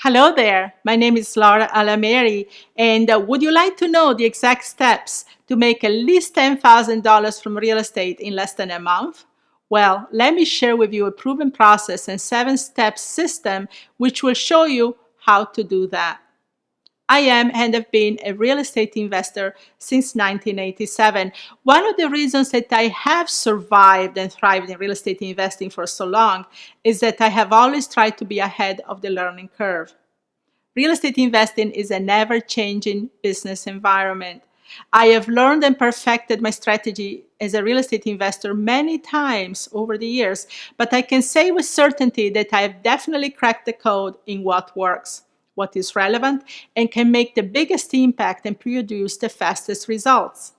Hello there, my name is Laura Alamery, and would you like to know the exact steps to make at least $10,000 from real estate in less than a month? Well, let me share with you a proven process and 7-step system which will show you how to do that. I am and have been a real estate investor since 1987. One of the reasons that I have survived and thrived in real estate investing for so long is that I have always tried to be ahead of the learning curve. Real estate investing is an ever-changing business environment. I have learned and perfected my strategy as a real estate investor many times over the years, but I can say with certainty that I have definitely cracked the code in what works, what is relevant, and can make the biggest impact and produce the fastest results.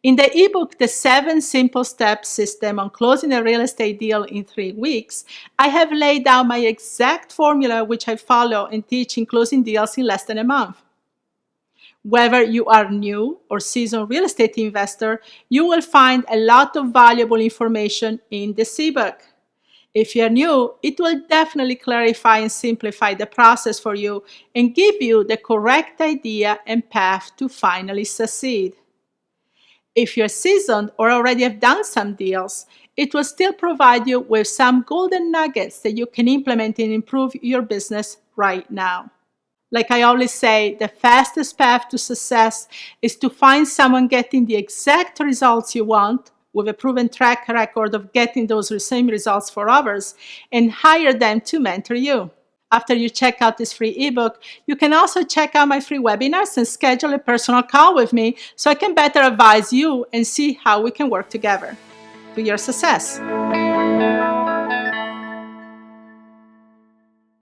In the ebook, The 7 Simple Steps System on Closing a Real Estate Deal in 3 Weeks, I have laid out my exact formula which I follow and teach in closing deals in less than a month. Whether you are new or seasoned real estate investor, you will find a lot of valuable information in this ebook. If you're new, it will definitely clarify and simplify the process for you and give you the correct idea and path to finally succeed. If you're seasoned or already have done some deals, it will still provide you with some golden nuggets that you can implement and improve your business right now. Like I always say, the fastest path to success is to find someone getting the exact results you want with a proven track record of getting those same results for others and hire them to mentor you. After you check out this free ebook, you can also check out my free webinars and schedule a personal call with me so I can better advise you and see how we can work together to your success.